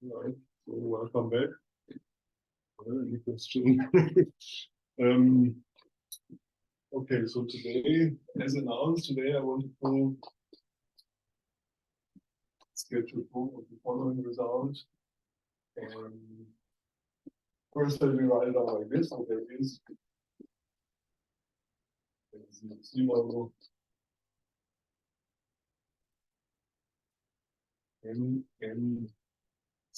Right. So welcome back. Any question? Okay, so today, as announced, today I want to sketch a proof of the following result. First, let me write it down like this. So there is C model n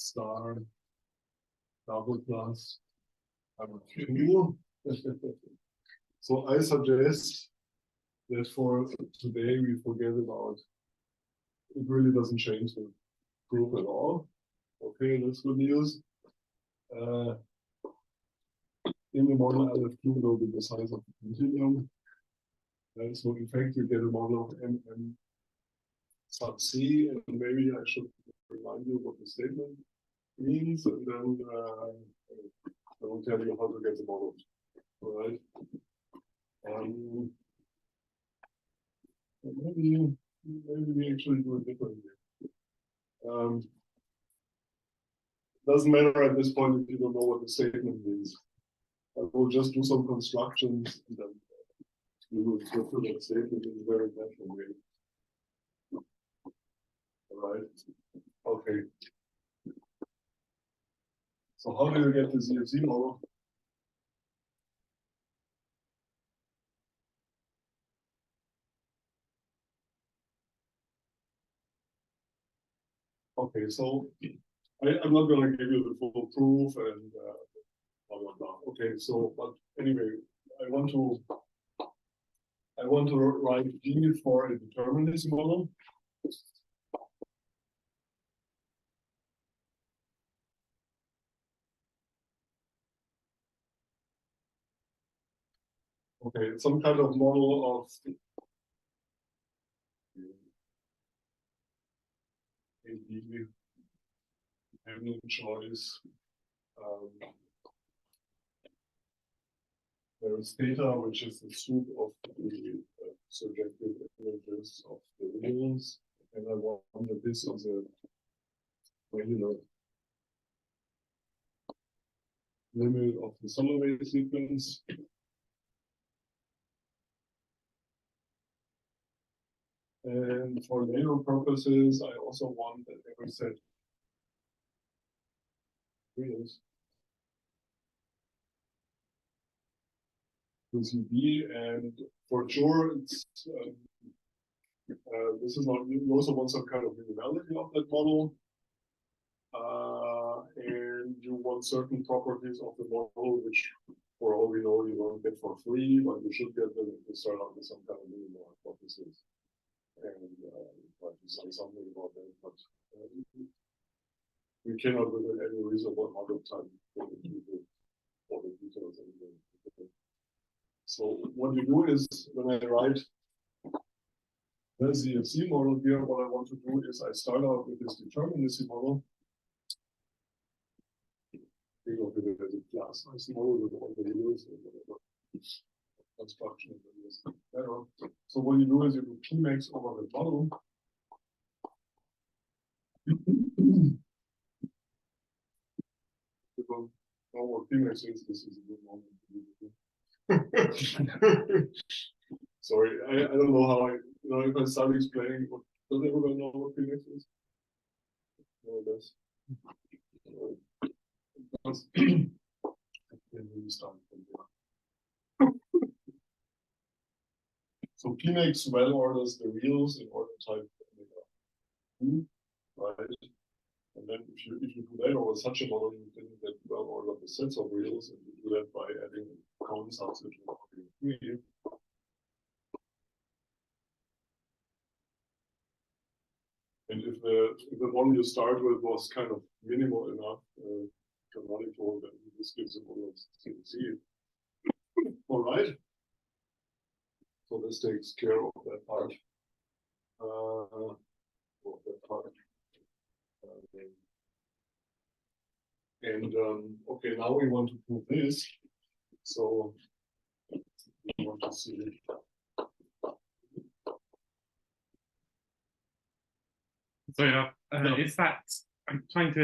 star double plus 2. So I suggest that for today we forget about it. Really doesn't change the proof at all. Okay, that's good news. In the model, LF2 will be the size of the continuum. So in fact, you get a model of M sub C, and maybe I should remind you what the statement means, and then I will tell you how to get the model. All right. Maybe we actually do it differently. Doesn't matter at this point if you don't know what the statement means. I will just do some constructions, and then we will go through that statement in a very natural way. All right. Okay. So how do you get the CFC model? Okay, so I'm not going to give you the full proof and blah blah blah. Okay, so but anyway, I want to write G for a determinism model. Okay, it's some kind of model of having choice. There is theta, which is the soup of the subjective images of the reals, and I want that this is a regular limit of the Somerville sequence. And for later purposes, I also want that every set reals to CB, and for sure, it's this is not. You also want some kind of minimality of that model, and you want certain properties of the model, which, for all we know, you don't get for free, but you should get them if you start out with some kind of minimal hypothesis. And try to say something about that, but we cannot, within any reasonable amount of time, go into all the details. So what you do is, when I write the CFC model here, what I want to do is I start out with this determinism model. Think of it as a class IC model with all the values and whatever construction is better. So what you do is you do Pmax over the model. If you don't know what Pmax is, this is a good moment to do. Sorry, I don't know how if I start explaining, does everyone know what Pmax is? No, it does. Start from there. So Pmax well orders the reals in order type omega, right? And then if you do that over such a model, you can get well order the sets of reals, and you do that by adding count substitute of 3. And if the one you start with was kind of minimal enough, canonical, then this gives a model of CFC. All right. So this takes care of that part. Okay, now we want to prove this. So we want to see. So is that I'm trying to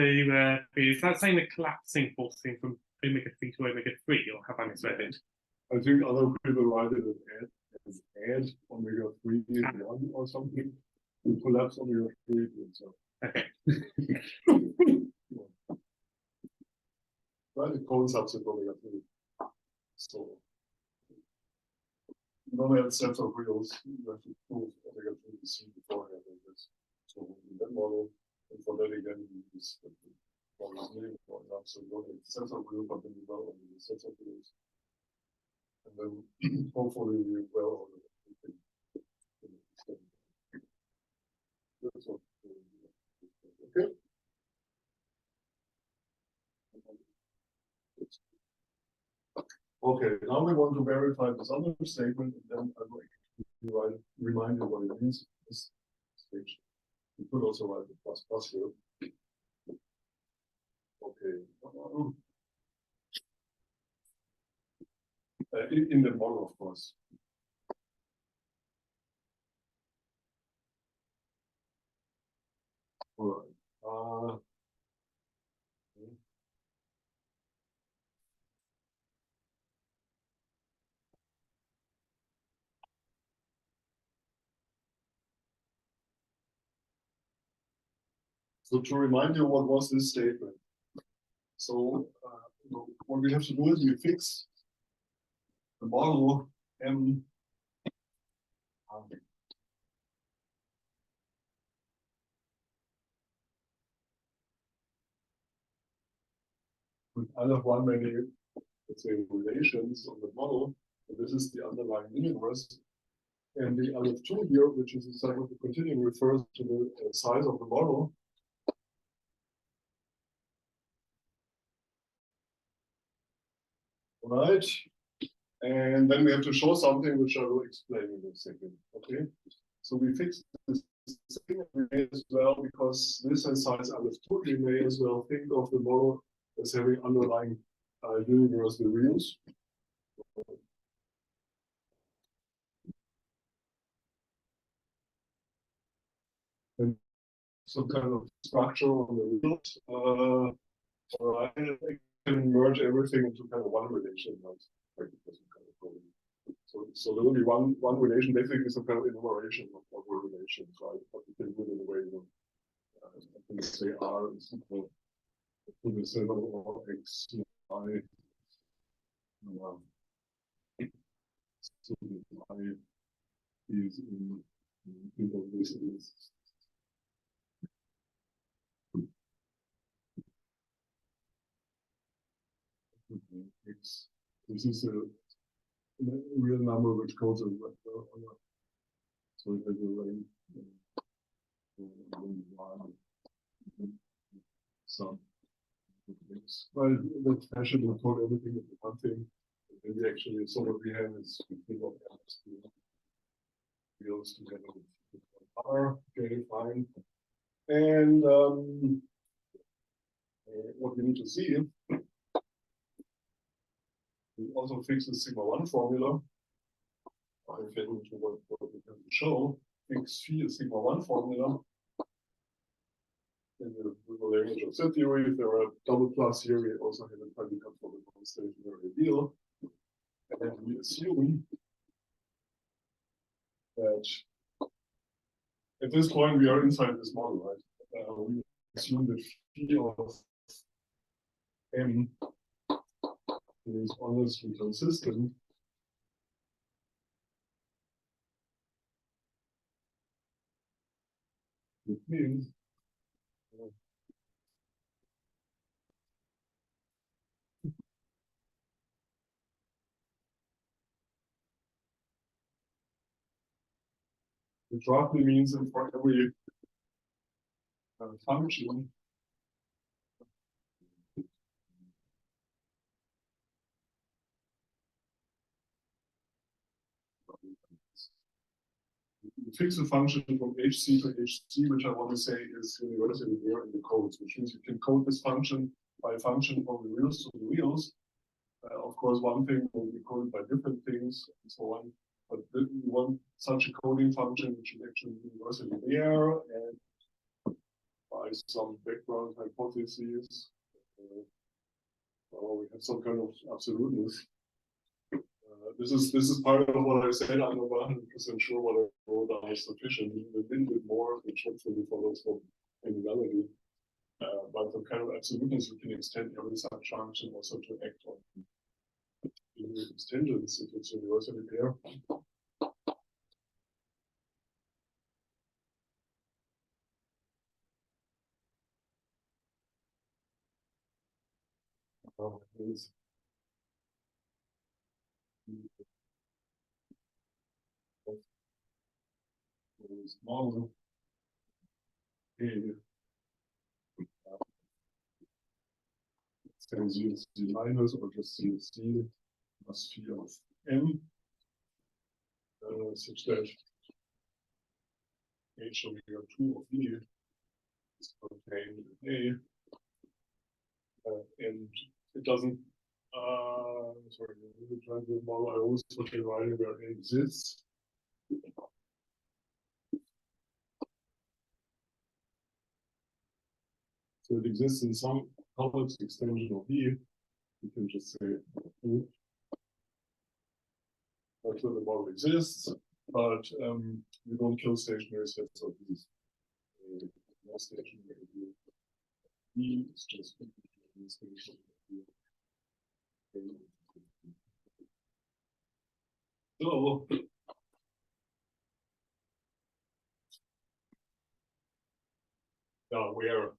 is that saying the collapsing force thing from omega 3 to omega 3, or have I misread it? I think other people write it as add omega 3 1 or something. We collapse omega 3. So. Okay. Right, it coincides with omega 3. So, you don't have sets of reals, you have to prove omega 3 to see beforehand. So, in that model, and for that again, we use the model for example. So, you don't have sets of reals, but then you know only the sets of reals. And then, hopefully, we well that's what, okay. Okay, now we want to verify this other statement, and then I'm going to remind you what it means. This stage. You could also write the plus plus here. Okay. In the model, of course. All right. So to remind you, what was this statement? So what we have to do is we fix the model M with L of 1 many, let's say, relations on the model. And this is the underlying universe. And the L of 2 here, which is the sum of the continuum, refers to the size of the model. Right. And then we have to show something which I will explain in a second. Okay. So we fix this thing as well because this has size L of 2. We may as well think of the model as having underlying universal reals. And some kind of structure on the reals. I can merge everything into kind of one relation. So there will be one relation, basically some kind of enumeration of relations, right? But you can do it in a way I can say R is equal to the symbol or X I. So I is in this is. This is a real number which goes in so it has a range some well that's fashion will put everything into one thing. And we actually so what we have is we think of reals together with R, okay, fine. And what we need to see, we also fix the sigma 1 formula. I get into what we can show. Fix phi is sigma 1 formula. In the language of set theory, if there are double plus here, we also have a predicate for the non-stationary ideal. And then we assume that at this point we are inside this model, right? We assume that phi of M is honestly consistent. Which means which roughly means that for every function you fix a function from HC to HC, which I want to say is universally there in the codes, which means you can code this function by function from the reals to the reals. Of course, one thing will be coded by different things and so on. But you want such a coding function which is actually universally there, and by some background hypotheses. Or we have some kind of absoluteness. This is part of what I said. I'm not 100% sure what I wrote down is sufficient. A little bit more, which hopefully follows from analogy. But the kind of absoluteness you can extend every subjunction also to act on extensions if it's universally pair. Model say ZC minus or just ZC plus phi of M, such that H omega 2 of E is contained in A, and it doesn't. Sorry, the transit model I always put in writing where A exists. So it exists in some complex extension of E. You can just say that's where the model exists, but you don't kill stationary sets of these. No stationary E is just so now where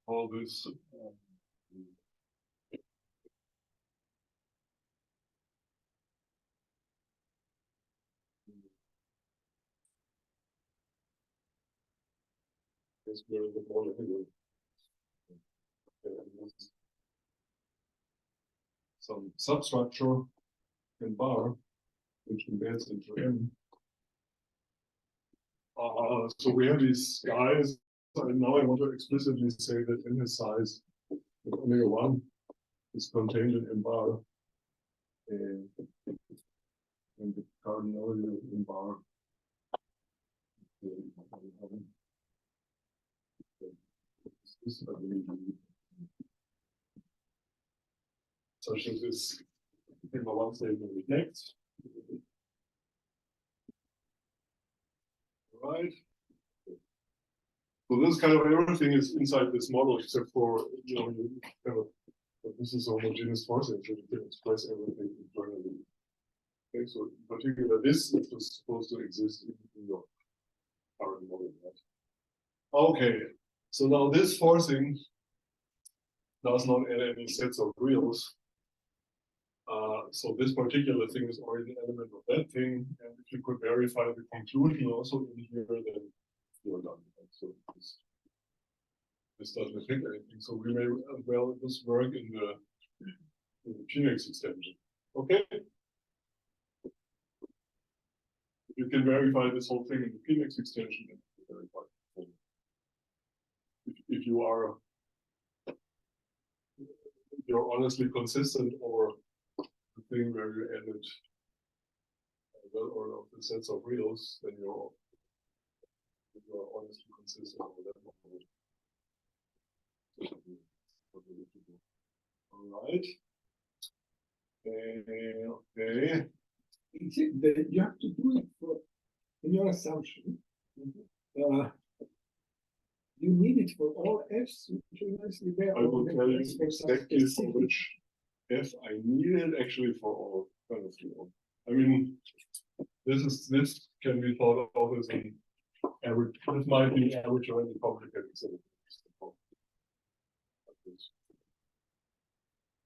all this is where the model is. Some substructure in bar which embeds into M. So we have these guys, and now I want to explicitly say that in his size omega 1 is contained in M bar, and the cardinality of M bar such as this sigma 1 statement rejects. Right. So this kind of everything is inside this model except for you kind of this is a homogeneous forcing, so you can express everything internally. Okay, so in particular, this is supposed to exist in your current model, right? Okay, so now this forcing does not add any sets of reals. So this particular thing is already an element of that thing, and if you could verify the conclusion also in here, then you're done. Right? So this doesn't affect anything. So we may as well just work in the Phoenix extension. Okay? You can verify this whole thing in the Phoenix extension and verify it. If you're honestly consistent, or the thing where you added well order of the sets of reals, then you're honestly consistent with that model. All right. Okay. You have to do it for, in your assumption. You need it for all F's, which are nicely there. I will tell you exactly for which F I need it actually for all kind of field. I mean, this can be thought of as an average. This might be average or any complicated set.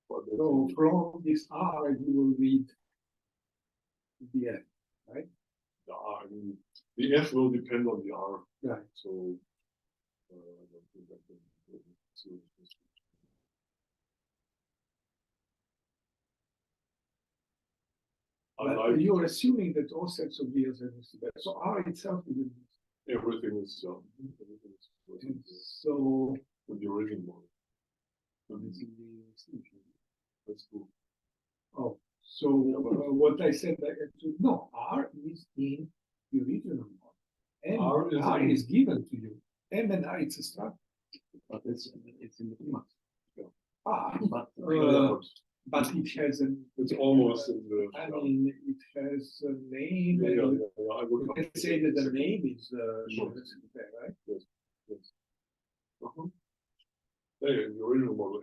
So from this R, you will read the F, right? The R, I mean, the F will depend on the R. Right. So, you're assuming that all sets of reals are listed. So R itself is everything is so with the original model. So this is the extension. That's cool. Oh, so what I said, no, R is in the original model. And R is given to you. M and R is a structure. But it's in the Emacs. R, But but it has an. It's almost in the. I mean, it has a name. Yeah, and I would you can say that the name is Sure. there, right? Yes. Yeah, in the original model.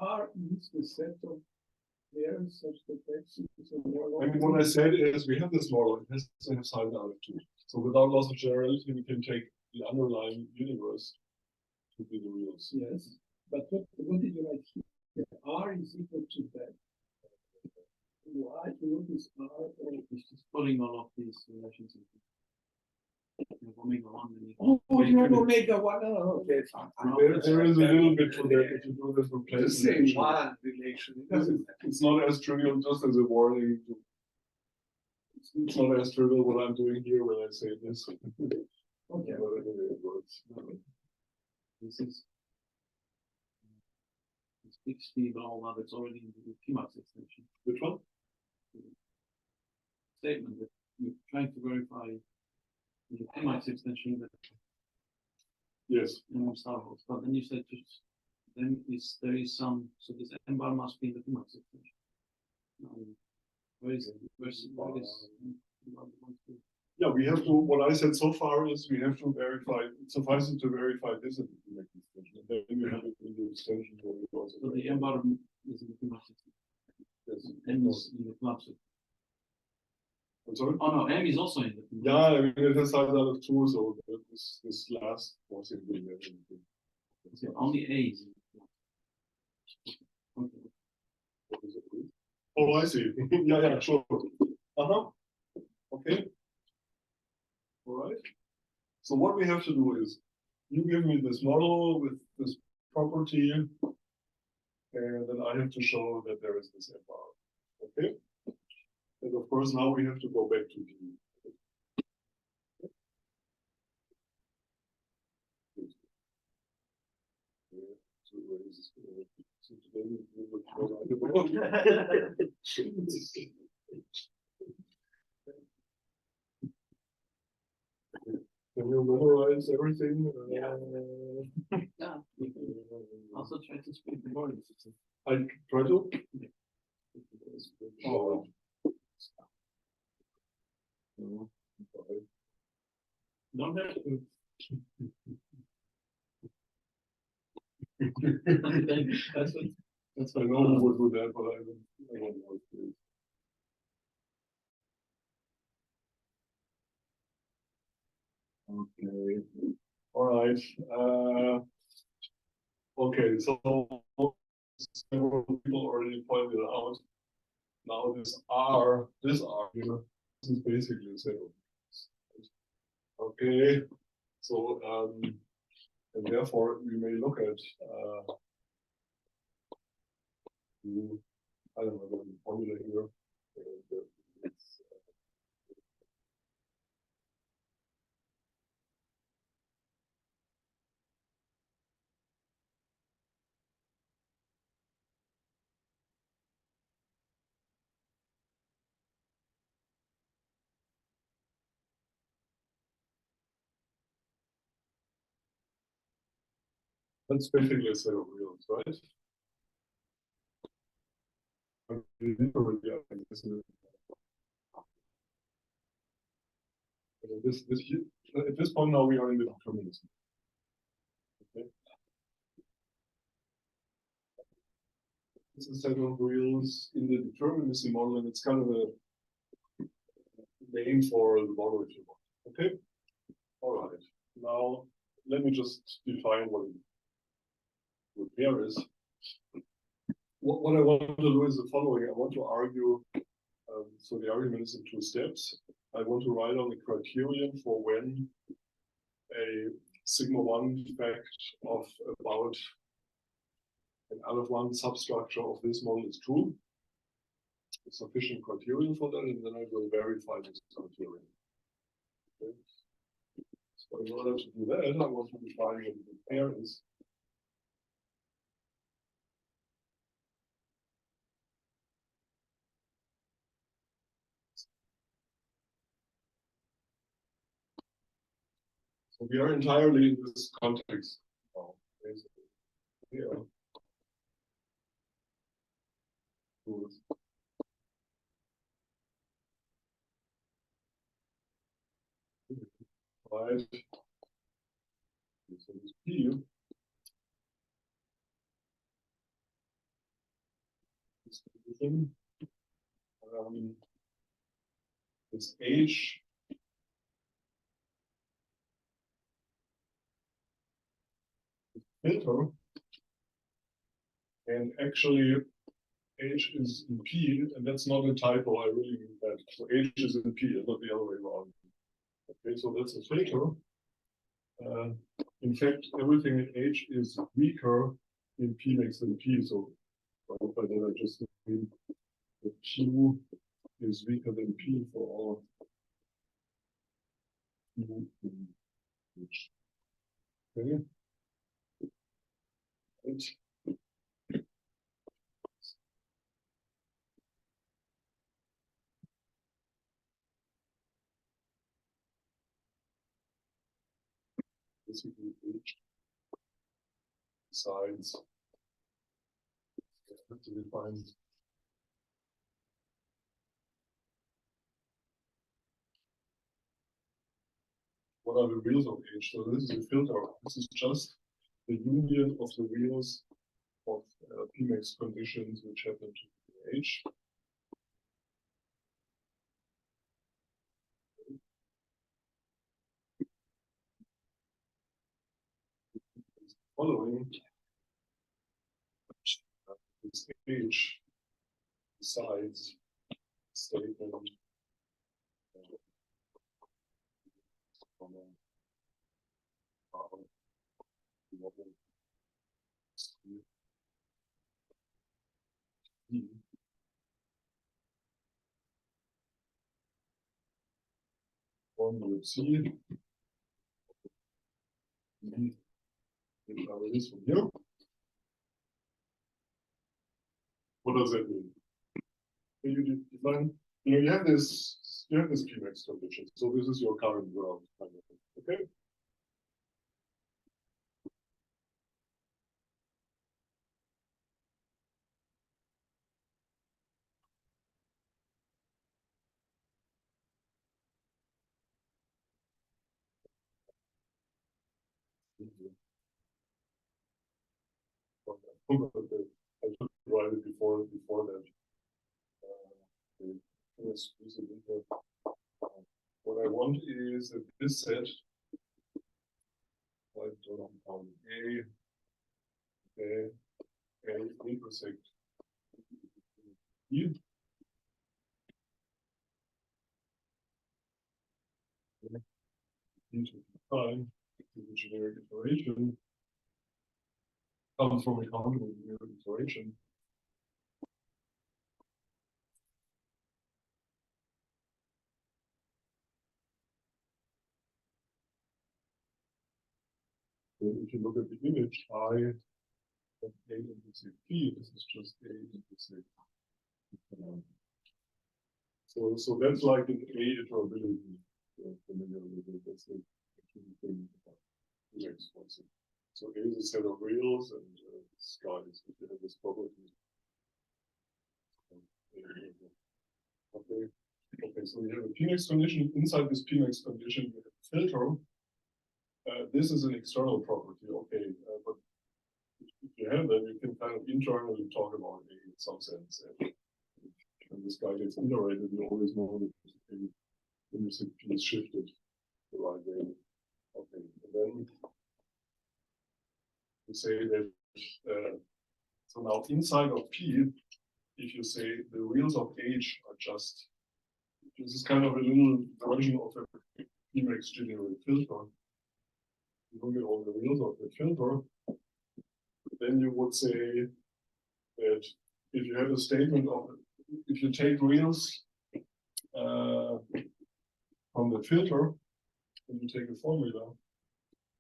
R is the set of pairs such that X is a more. I mean, what I said is we have this model, it has to have size out of 2. So without loss of generality, we can take the underlying universe to be the reals. Yes, but what did you write here? R is equal to that. Why? What is R? it's just pulling all of these relations. Omega 1 and Oh, you have omega 1. Oh, okay, fine. There is a little bit to that if you do this Just replacement. say one relation. It doesn't. It's not as trivial, just as a warning. It's not as trivial what I'm doing here when I say this. Okay. But anyway, it works. this is this big speed all that it's already in the Emacs extension. Which one? Statement that you're trying to verify the Emacs extension that Yes. Star Wars, but then you said just then there is some, so this M bar must be in the Emacs extension. Where is it? Where is Yeah, we have to, what I said so far is we have to verify, it suffices to verify this in the extension. And then you have it in the extension. Where we also so the M bar is in the Emacs extension. Yes. M is in the club. I'm sorry? Oh no, M is also in the Yeah, I mean, it has size out of 2, so this last was in the so only A is in the club. Okay. Oh, I see. Yeah, sure. Okay. All right. So what we have to do is, you give me this model with this property, and then I have to show that there is this FR. Okay. And of course, now we have to go back to the. Can you memorize everything? Yeah. Also try to speak the words. I try to. Oh. Don't have to. That's I what know who would do that, but I don't know. Okay. All right. Okay, so several people already pointed out. Now this R here, this is basically the same. Okay. So and therefore we may look at I don't know the formula here. It's, that's basically a set of reals, right? At this point now we are in the determinism. Okay. This is a set of reals in the determinism model, and it's kind of a name for the model if you want. Okay. All right. Now let me just define what repair is. What I want to do is the following. I want to argue. So the argument is in 2 steps. I want to write on the criterion for when a sigma 1 fact of about an L of 1 substructure of this model is true. sufficient criterion for that, and then I will verify this criterion. Okay. So in order to do that, I want to define what the pair is. So we are entirely in this context now, basically. Yeah. Good. Right. So this P is division. This H filter, and actually H is in P, and that's not a typo, I really mean that. So H is in P, and not the other way around. Okay, so that's a filter. In fact, everything in H is weaker in P makes than P, so by that I just mean that Q is weaker than P for all Q in H. Okay. Right. Basically H sides have to define what are the reals of H. So this is a filter. This is just the union of the reals of P-max conditions which happen to H. Following this H besides statement one will see this from here. What does that mean? Can you define? You have this P-max condition. So this is your current world. Okay. I should write it before that. What I want is that this set, like A intersect E. Into define the generic iteration comes from a countable generic iteration. So if you look at the image, I have A intersect P, this is just A intersect. So that's like an A iterability. Familiar with it. That's the thing about P-max function. So A is a set of reals and skies, if you have this property. Okay. Okay, so we have a P-max condition. Inside this P-max condition, we have a filter. This is an external property, okay, but if you have that, you can kind of internally talk about it in some sense. And when this guy gets iterated, you always know that the intersect P is shifted the right way. Okay, and then we say that so now inside of P, if you say the reals of H are just, this is kind of a little version of a P-max generic filter. You look at all the reals of the filter, then you would say that if you have a statement of if you take reals from the filter and you take a formula,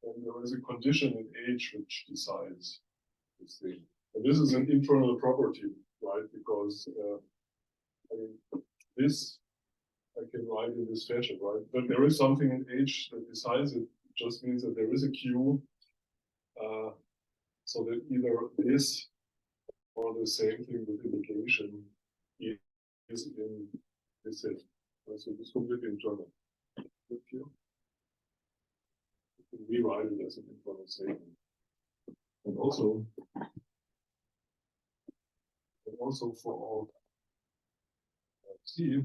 then there is a condition in H which decides this thing. And this is an internal property, right? Because I mean, this I can write in this fashion, right? But there is something in H that decides it. It just means that there is a Q, so that either this or the same thing with indication is in this set. So it's completely internal. Good Q. You can rewrite it as an internal statement. And also for all C,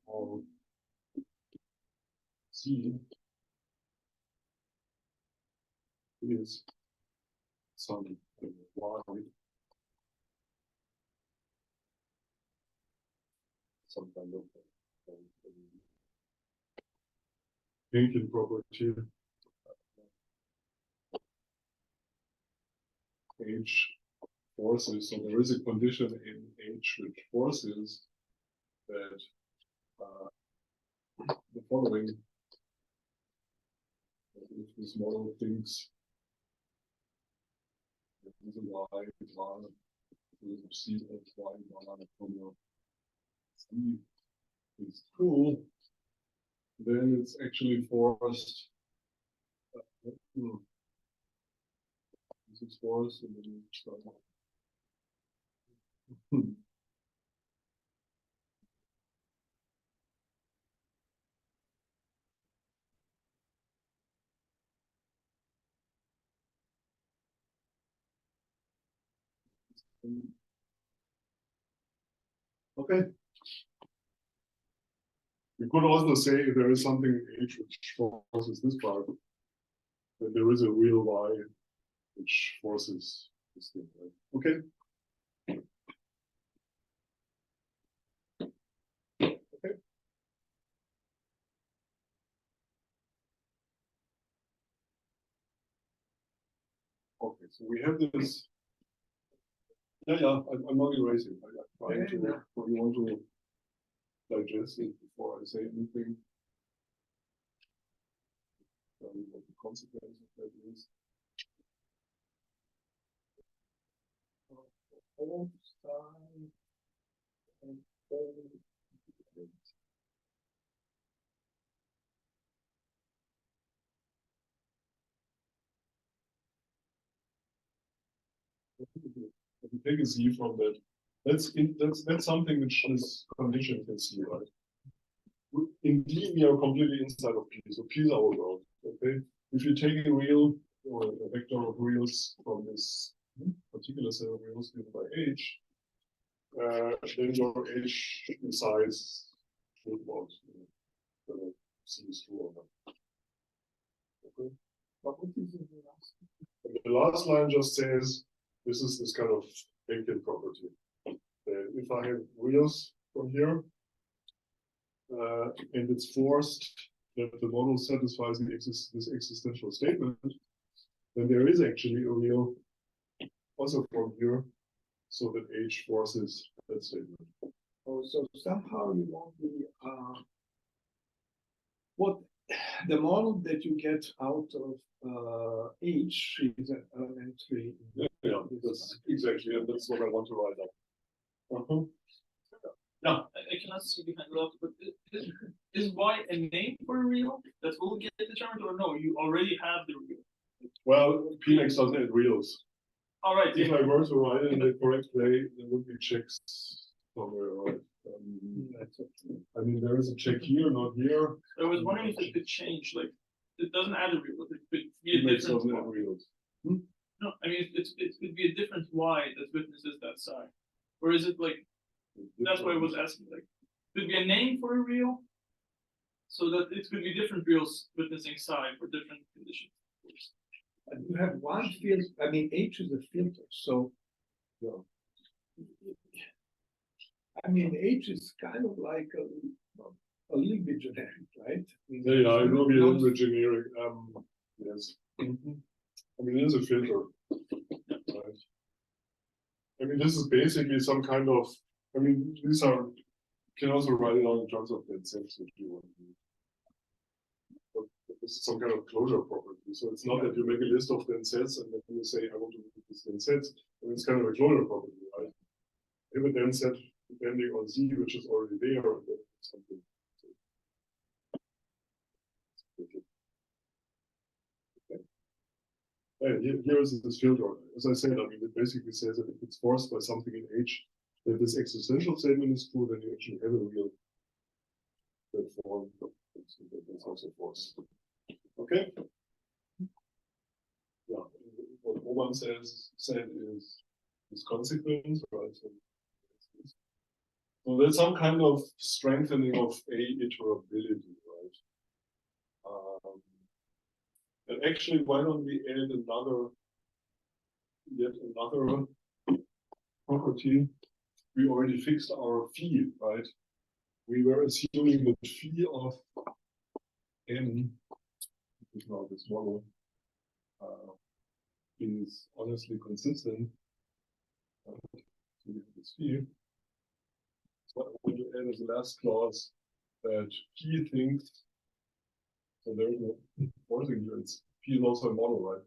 all C is some Y, some kind of Lincoln property. H forces, so there is a condition in H which forces that the following, if this model thinks there is a Y, there is a C of Y, from your C is true, then it's actually forced. This is forced, and then you start. Okay. You could also say if there is something in H which forces this part, that there is a real Y which forces this thing, right? Okay. Okay. Okay, so we have this. Yeah, I'm not erasing. I'm trying to, you want to digest it before I say anything. Tell you what the consequence of that is. If you take a Z from that, that's something which this condition can see, right? In D, we are completely inside of P, so P is our world. Okay, if you take a real or a vector of reals from this particular set of reals given by H, then your H decides what C is true or not. Okay. But what is in the last? The last line just says this is this kind of Lincoln property. If I have reals from here, and it's forced that the model satisfies this existential statement, then there is actually a real also from here, so that H forces that statement. Oh, so somehow you want what the model that you get out of H is an elementary. Yeah, that's exactly, and that's what I want to write up. No, I cannot see behind Ralf, but is Y a name for a real that will get determined, or no? You already have the real. Well, Phoenix doesn't have reals. All right. If I were to write it in the correct way, there would be checks somewhere, right? I mean, there is a check here, not here. I was wondering if it could change, like it doesn't add a real, it could be a Phoenix different doesn't have Y. reals. No, I mean it could be a different Y that witnesses that side, or is it like? That's why I was asking, like, could be a name for a real, so that it could be different reals witnessing psi for different conditions. And you have one field, I mean, H is a filter, so Yeah. I mean, H is kind of like a little bit generic, right? Yeah, it will be a little bit generic. Yes. I mean, it is a filter, right? I mean, this is basically some kind of, I mean, these are, you can also write it down in terms of the sets which you want to do. But this is some kind of closure property. So it's not that you make a list of then sets and then you say, I want to make this then sets. And it's kind of a closure property, right? If a then set depending on Z, which is already there, that's something. Here is this filter. As I said, I mean, it basically says that if it's forced by something in H, that this existential statement is true, then you actually have a real that form. That's also force. Okay. Yeah. What Roman said is consequence, right? So there's some kind of strengthening of A iterability, right? And actually, why don't we add yet another property? We already fixed our phi, right? We were assuming that phi of n, which is now this model, is honestly consistent. So we have this phi. So I want to add as the last clause that phi thinks, so there is no forcing here, it's phi is also a model, right?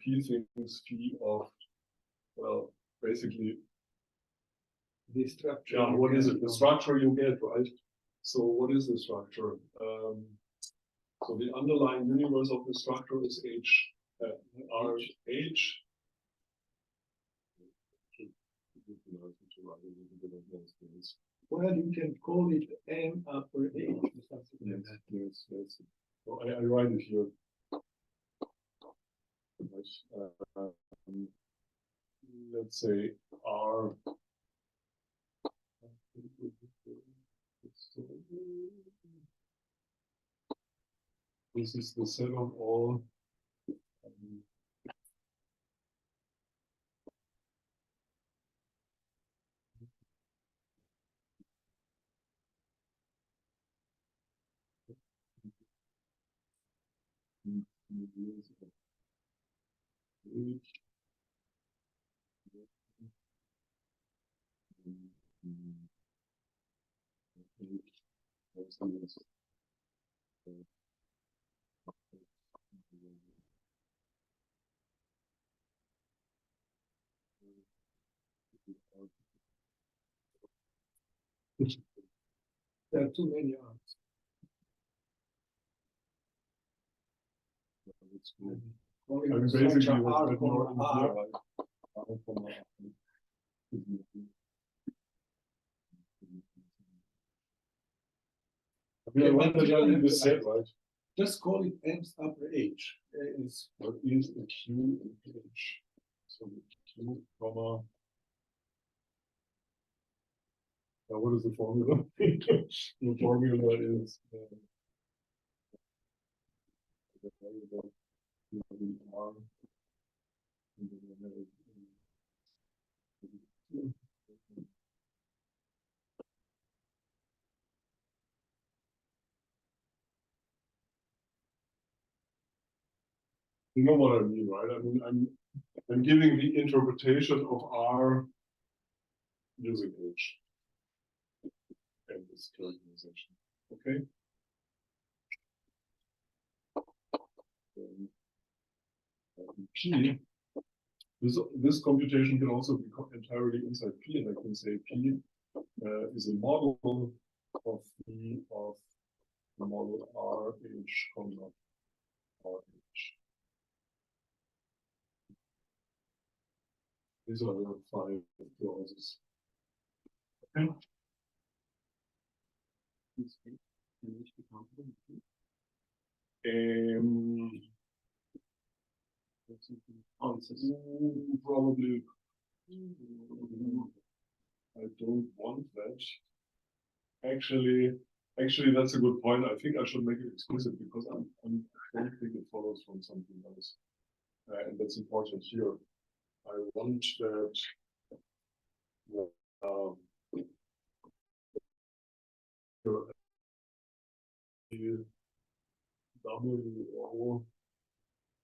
P thinks phi of, well, basically, The structure. yeah, what is it? The structure you get, right? So what is the structure? So the underlying universe of the structure is H, RH. Well, you can call it M upper H. Yes. So I write it here. Let's say R. This is the set of all. There are too many arms. I mean, basically, R, with more R. I want to in this set, right? Just call it M's upper H. What is the Q and H? So the Q, comma. What is the formula? The formula is the variable R. You know what I mean, right? I mean, I'm giving the interpretation of R using H and this characterization. Okay. P. This computation can also be entirely inside P, and I can say P is a model of the model RH, comma RH. These are the 5 clauses. Okay. Probably. I don't want that. Actually, that's a good point. I think I should make it explicit because I don't think it follows from something else, and that's important here. I want that. WO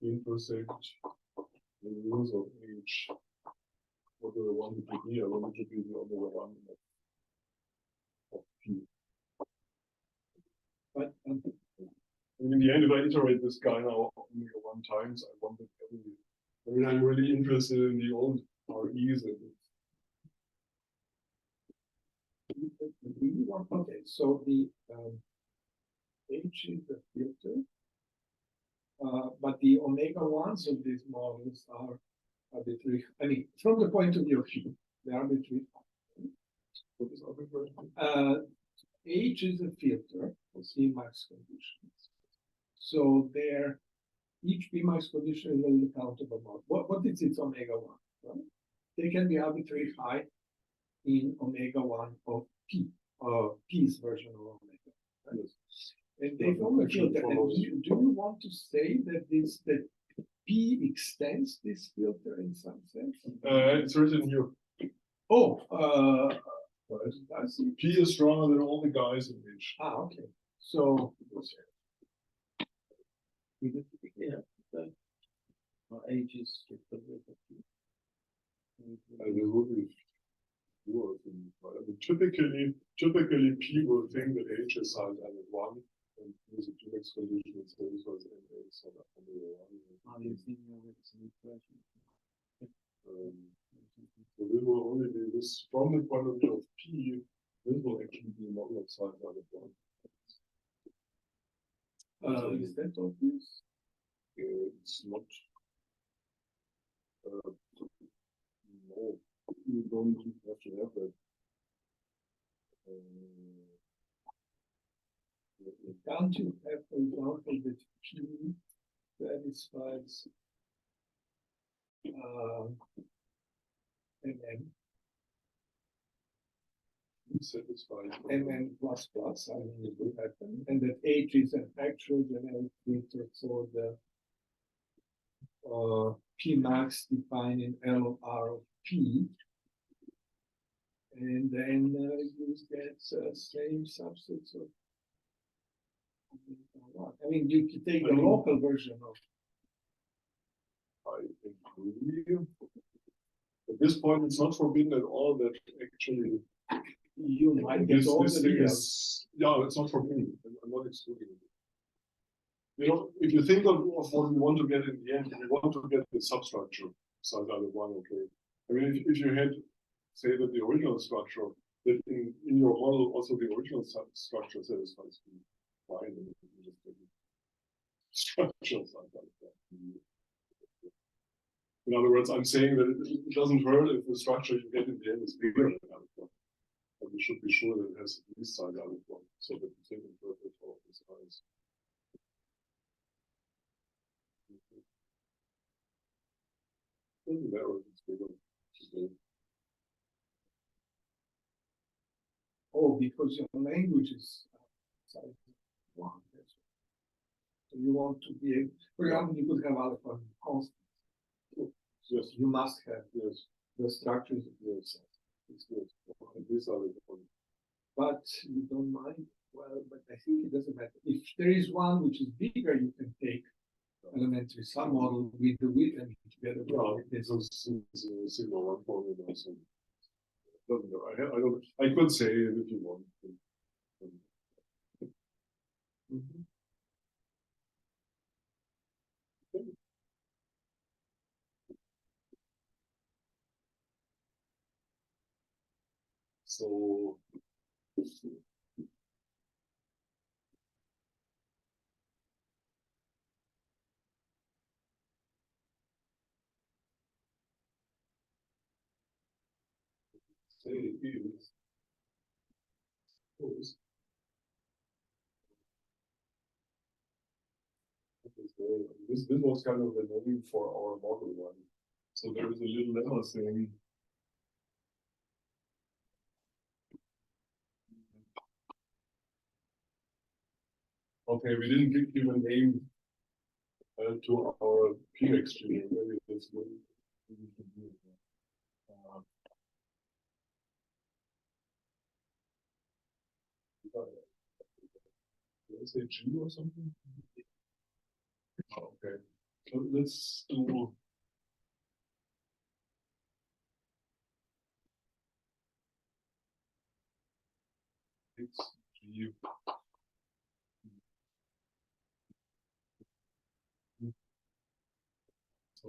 intersect the rules of H what do I want it to be? I want it to be the omega one of P. But And in the end, if I iterate this guy now omega one times, I want it every. I mean, I'm really interested in the old REs. okay, so the H is the filter, but the omega ones of these models are arbitrary. I mean, from the point of view of P, they're arbitrary. What is arbitrary? H is a filter for C max conditions. So there, each P max condition is a countable model. What is its omega one? Right? They can be arbitrarily high in omega one of P, P's version of omega. Right? Yes. And they form a filter. And do you want to say that that P extends this filter in some sense? It's written here. Oh, I see. P is stronger than all the guys in H. Ah, okay. So Yeah. Age is just a bit of And it will be fewer things. I mean, typically P will think that H is size and one, and use a two-x condition and say this was NA, so that omega one. So this will only be this from the point of view of P. This will actually be model of size out of one. is that obvious? It's not. No, you don't have to have that. Can't you have, for example, that P satisfies MM, Satisfied. MM plus plus, I mean, it will happen, and that H is an actual generic filter for the P max defined in L of R of P. And then you get same subsets of. I mean, you could take the local version of. I agree. At this point, it's not forbidden at all that actually You might get all this the thing details. is, yeah, it's not forbidden. I'm not excluding it. You know, if you think of what we want to get in the end, we want to get the substructure size out of one, okay. I mean, if you had, say that the original structure, that in your model also the original structure satisfies me, fine, and you just get the structure size out of that. In other words, I'm saying that it doesn't hurt if the structure you get in the end is bigger than out of one. But we should be sure that it has at least size out of one, so that we can interpret all the size. Doesn't matter if it's bigger. Oh, because your language is size one. So you want to be able, for example, you could have alpha constant. Yes, You must have yes, the structures of your set. it's good. And these are the points. But you don't mind. Well, but I think it doesn't matter. If there is one which is bigger, you can take elementary sum model with the width and together. Well, This it's a sigma one formula, so it doesn't matter. I don't. I could say it if you want. So. Say is. This was kind of the name for our model one. So there is a little lemma thing. Okay, we didn't give a name to our PX gene. Maybe that's what we can do. Let's say G or something. Okay, so let's do. it's G. So,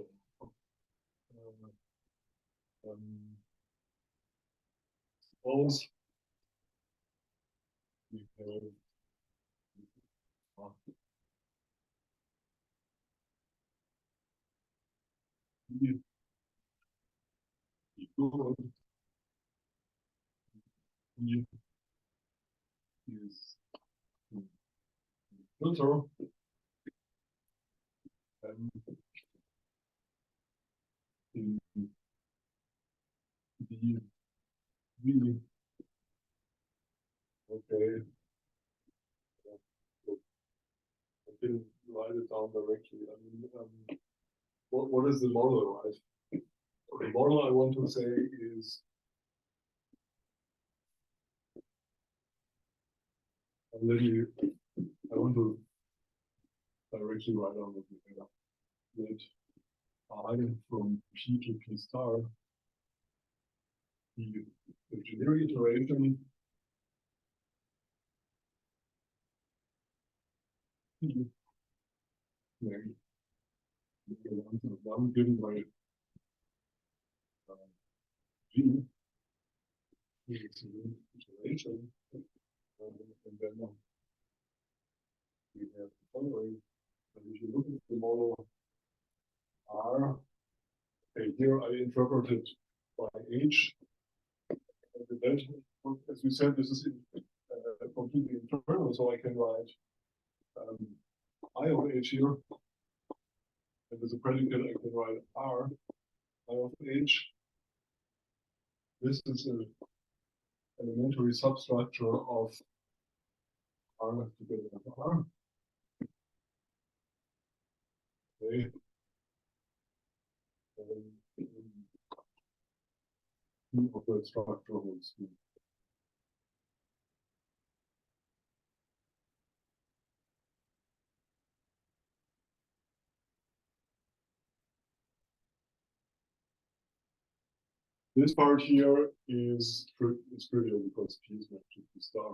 suppose we have G equal G is filter and in the V. Okay. I can write it down directly. I mean, what is the model, right? The model I want to say is I want to directly write down what we have. That I from P to P star, the generic iteration P, maybe, one given by G, is an iteration, and then we have the following. And if you look at the model R, okay, here I interpreted by H. And then, as we said, this is completely internal, so I can write I of H here. And as a predicate, I can write R, I of H. This is an elementary substructure of R together with R. Okay. And of the structure holds true. This part here is trivial because P is matched to P star.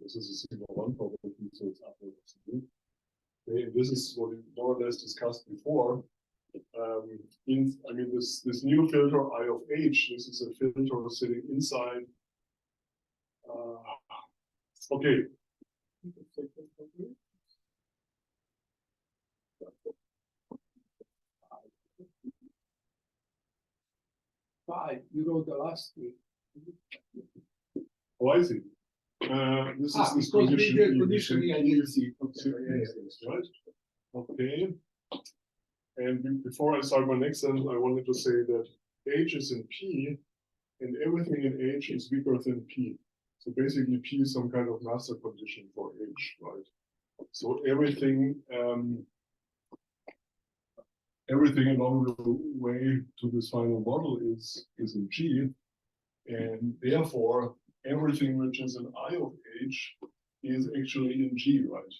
This is a sigma 1 probability, so it's upward absolute. Okay, this is what we more or less discussed before. I mean, this new filter I of H, this is a filter sitting inside. Okay. Five, you wrote the last three. Oh, I see. This is this condition. Conditionally, I didn't see. Right? Okay. And before I start my next sentence, I wanted to say that H is in P, and everything in H is bigger than P. So basically, P is some kind of master condition for H, right? So everything along the way to this final model is in G, and therefore everything which is an I of H is actually in G, right?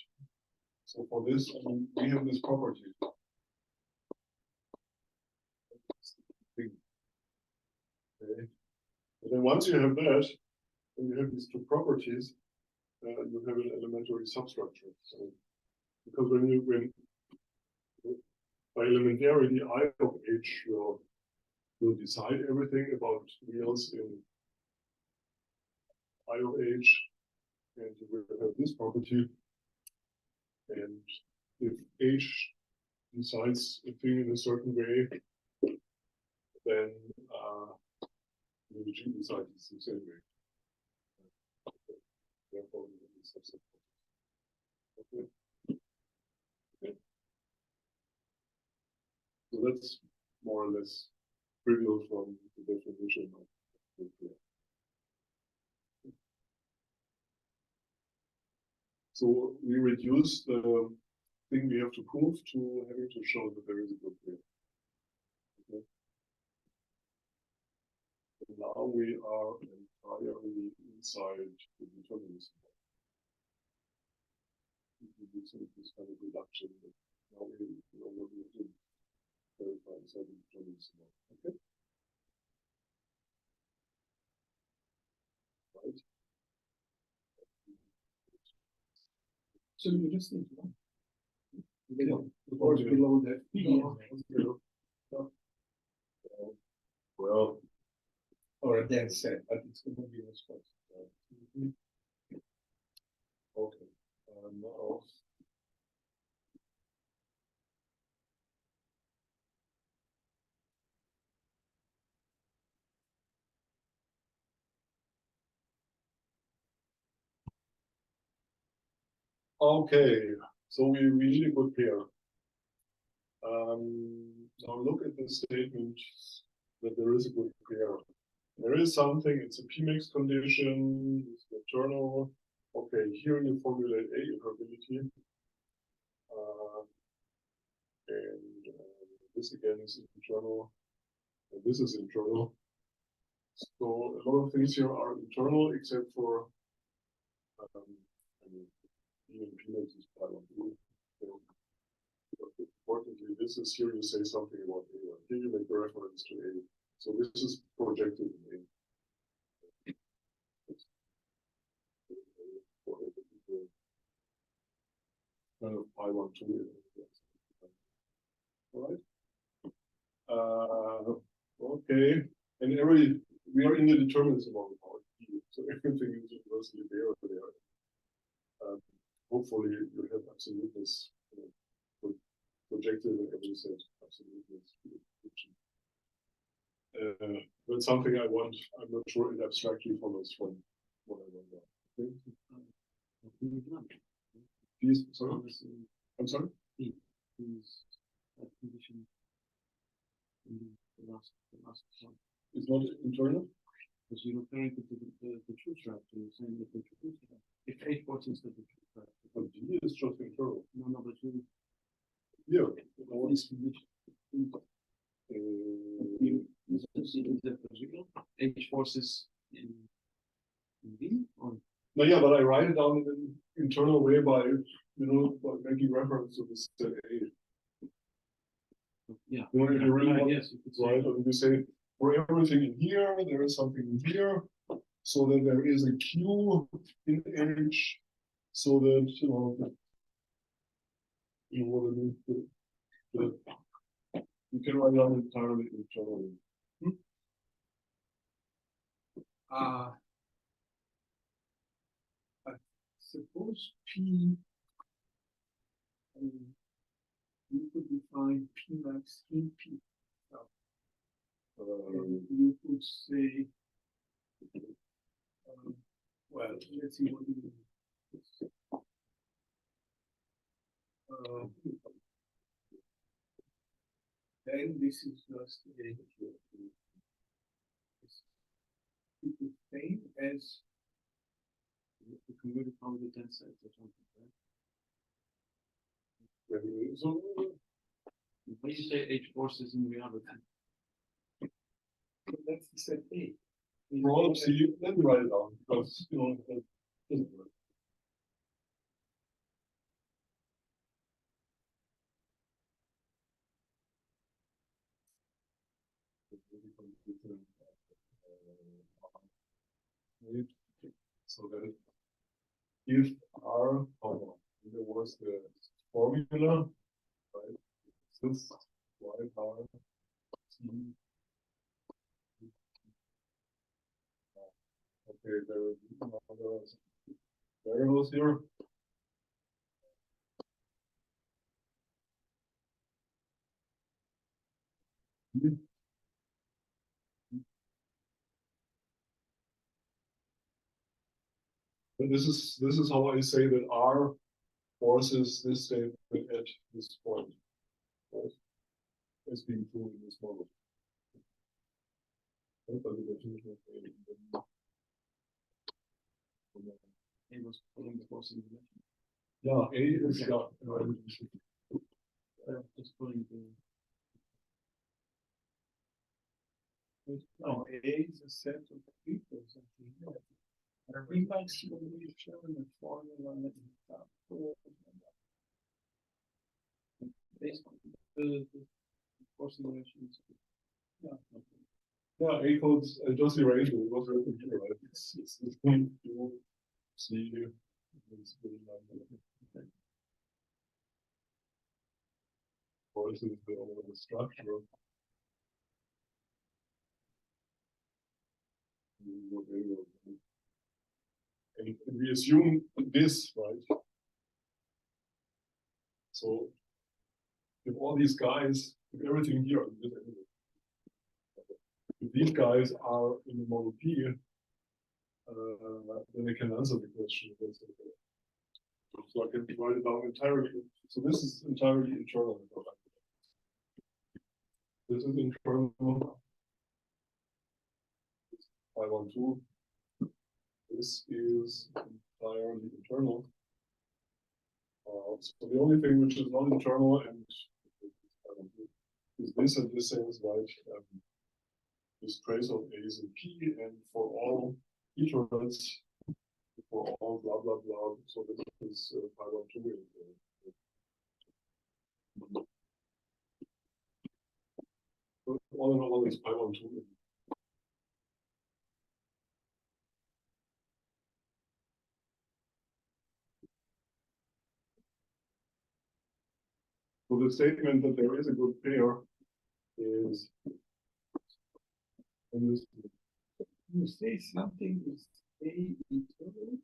So for this, I mean, we have this property. Okay. And then once you have that, and you have these two properties, you have an elementary substructure. So because when by elementarity, I of H will decide everything about reals in I of H, and you will have this property. And if H decides a thing in a certain way, then the G decides the same way. Therefore, we have this subset. Okay. Okay. So that's more or less trivial from the definition of nuclear. So we reduce the thing we have to prove to having to show that there is a good pair. Okay. And now we are entirely inside the determinism. Introducing this kind of reduction. Now we know what we do. Verify inside the determinism. Okay. So you just need one. Of course, below that. Well, Or a dead set, but it's gonna be a spot. okay. Now, okay, so we need a good pair. Now look at the statement that there is a good pair. There is something, it's a P-max condition, it's internal. Okay, here you formulate a probability. And this again is internal, and this is internal. So a lot of things here are internal, except for I mean, even P-max is part of it. Importantly, this is here you say something about A. Here you make a reference to A. So this is projected in A. Kind of pi 1, 2. All right. Okay. And we are in the determinism of our P. So everything is universally there or there. Hopefully you have absoluteness projected in every set. Absoluteness. That's something I want. I'm not sure it abstractly follows from what I want now. Okay. Please, sorry. I'm sorry. It's not internal. Because you're referring to the truth factor, you're saying that the truth factor. If A force is the truth factor. But G is just internal. No, but you. Yeah. This condition. Is that real? H forces in V or? No, yeah, but I write it down in an internal way by by making reference to this set A. Yeah. You know, if you really want, yes, you could say. right? And you say for everything in here, there is something in here, so that there is a Q in H, so that what I mean. You can write down entirely internally. I suppose P. You could define P max in P. You could say, well, let's see what you mean. Then this is just a same as You can really call it 10 sets or something, right? So When you say H forces in reality. that's the set A. for all of C, let me write it down because that doesn't work. So that if R, there was the formula, right? This y bar T. Okay, there are other variables here. But this is how I say that R forces this statement at this point, right? As being true in this model. But the definition of A was pulling the force in the dimension. yeah, A is Just pulling the. No, A is a set of equals. We might see what we show in the formula at the top. Based on the force in the dimension. yeah, A codes just erased it. It was written here, right? It's the thing you see here. It's really like that. Voice is the structure. And we assume this, right? So if all these guys, if everything here, if these guys are in the model P, then I can answer the question. So I can write it down entirely. So this is entirely internal. This is internal. I12. This is entirely internal. So the only thing which is not internal and is this, and this says right. This trace of A is in P, and for all iterates, for all blah blah blah. So this is pi12. All in all, is pi12. So the statement that there is a good pair is in this. You say something is A eternal.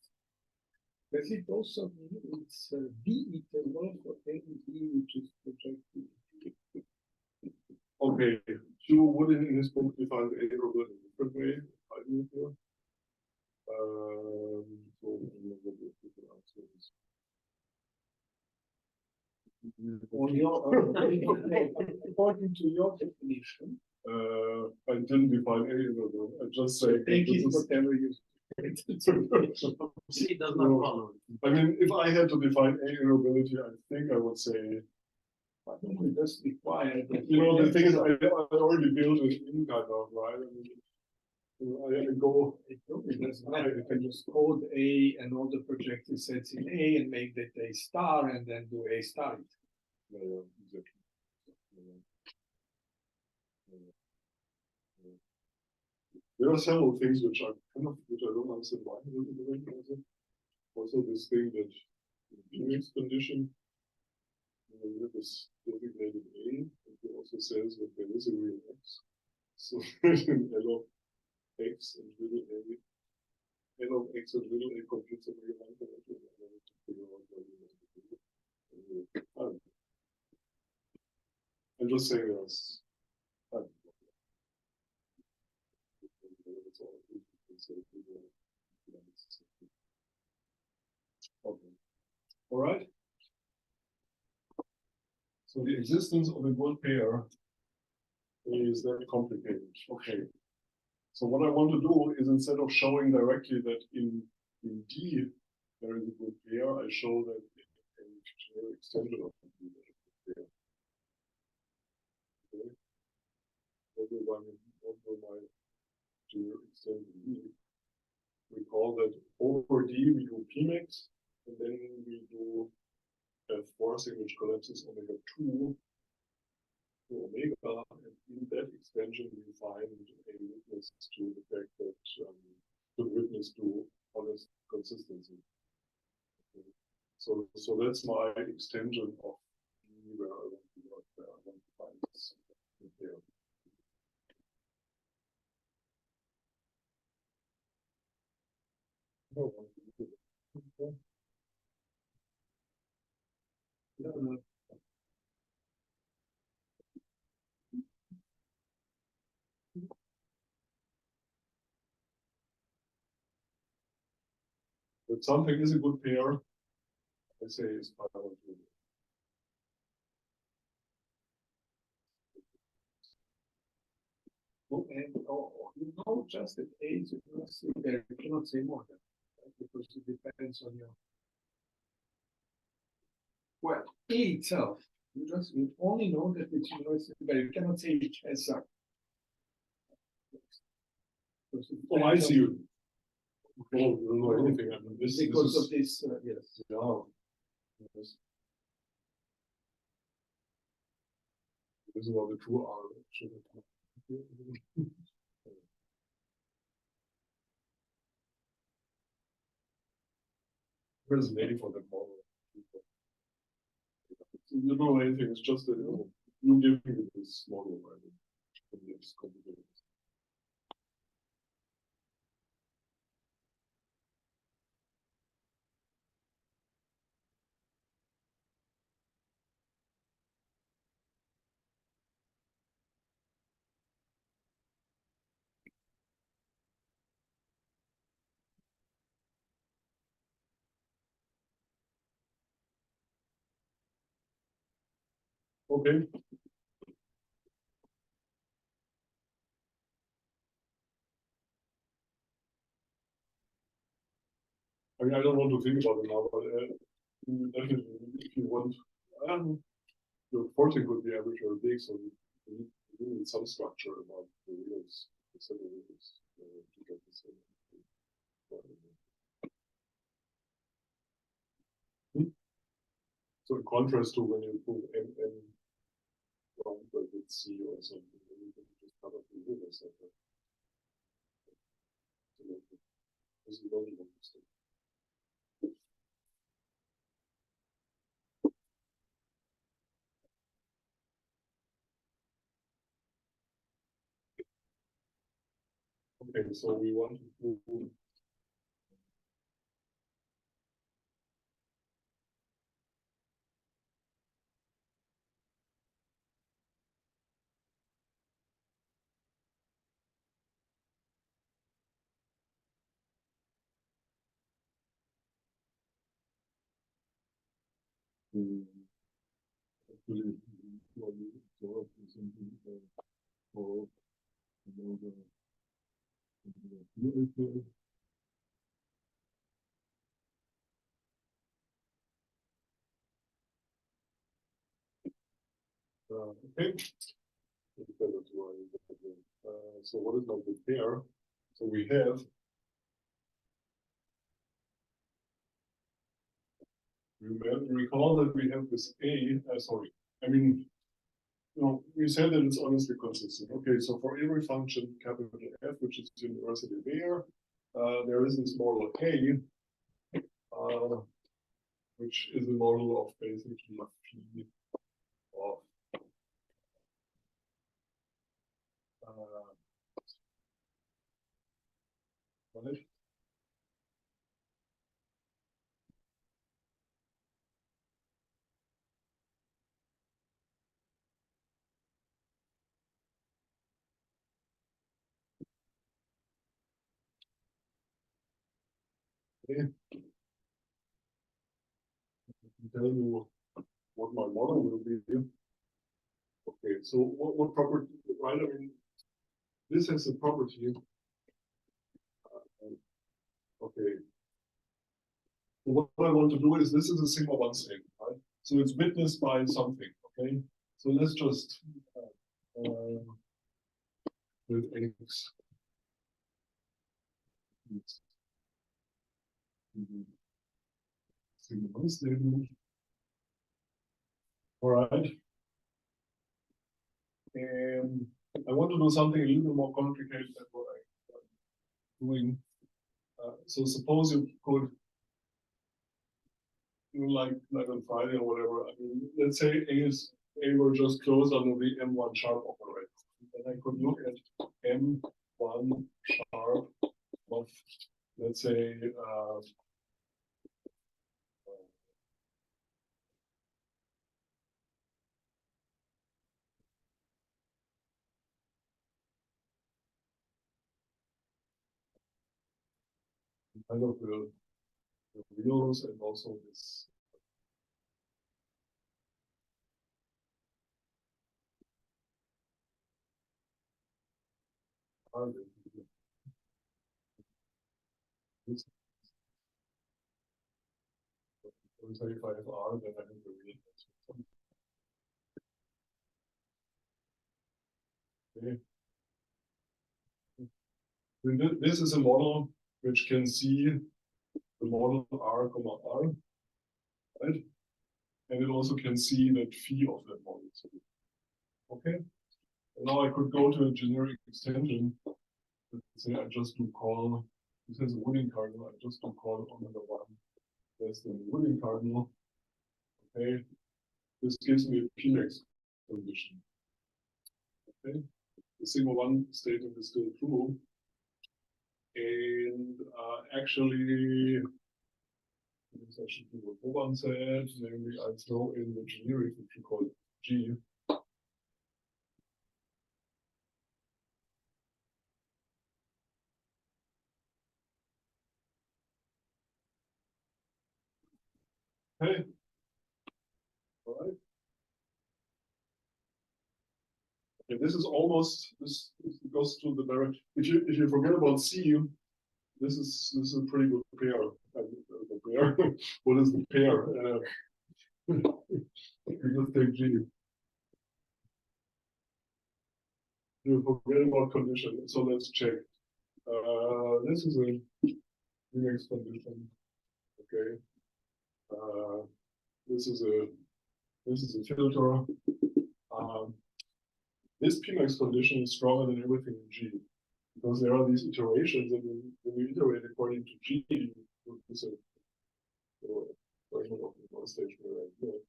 Does it also mean it's B eternal for any B which is projected? Okay, Hugh Wood in his book defines A over in a different way. I do here. So On your, according to your definition, I didn't define A interval. I just say take it this is- whatever you. C does not follow. I mean, if I had to define A interability, I think I would say, I think it does require that. you know, the thing is, I already built it in kind of, right? I mean, I go. It doesn't matter. You can just code A and all the projected sets in A and make that A star and then do A star. Yeah, exactly. There are several things which are kind of, which I don't understand why we're doing also. Also this thing that in the Phoenix condition, we have this designated A, and it also says that there is a real X. So in L of X and little a, L of X and little a completes a real number, and then we have to figure out what we want to do. I'm just saying this. Okay. All right. So the existence of a good pair is very complicated. Okay. So what I want to do is, instead of showing directly that in D there is a good pair, I show that a generic extension of D is a good pair. Okay. What will my generic extension be? We call that over D we do Pmax, and then we do a forcing which collapses omega 2 to omega, and in that extension we find a witness to the fact that could witness to honest consistency. Okay. So that's my extension of D where I want to work there. I want to find this here. But something is a good pair, I say is pi over 2. And you know just that A is universally there. You cannot say more than that because it depends on your. Well, A itself, you only know that it's universally there. You cannot say it has a. Oh, I see you. Oh, you don't know anything. I mean, Because this of this, yes. yeah. Yes. This is what the two are. There's a name for that model. You don't know anything, it's just that you giving it this model, right? It's complicated. Okay. I mean, I don't want to think about it now, but definitely, if you want, your forte could be average or big, so you need some structure about the wheels, the several wheels, to get the same. So in contrast to when you put M wrong, but with C or something, then you can just cover the wheel or something. This is not even interesting. Okay, so we want to do actually for okay. So what is number there? So we have recall that we have this A, sorry, I mean, we said that it's honestly consistent. Okay, so for every function, capital F, which is universally there is this model A, which is a model of basically P of right? Okay. Tell you what my model will be. Okay, so what property, right? I mean, this has a property. Okay. So what I want to do is this is a sigma 1 thing, right? So it's witnessed by something, okay? So let's just with X. Sigma 1 statement. All right. And I want to do something a little more complicated than what I'm doing. So suppose you could do like on Friday or whatever. I mean, let's say A were just closed under the M1 sharp operator. Then I could look at M1 sharp of, let's say, kind of the wheels and also this. This 35R, then I think the wheel. Okay. This is a model which can see the model R, R, right? And it also can see that phi of that model. Okay. And now I could go to a generic extension. Let's say I just do call, this has a wooden cardinal, I just do call omega 1 That's the Wooding cardinal. Okay, this gives me a P-max condition. Okay, the sigma 1 statement is still true. And actually, this I should do what Boban said, namely I throw in the generic, which we call G. Okay. All right. Okay, this is almost this goes to the direct. If you forget about C, this is a pretty good pair. Pair. What is the pair? You just take G. You forget about condition. So let's check. This is a Phoenix condition. Okay. This is a filter. This Pmax condition is stronger than everything in G because there are these iterations, and when you iterate according to G, this is a version of the non-stationary right here.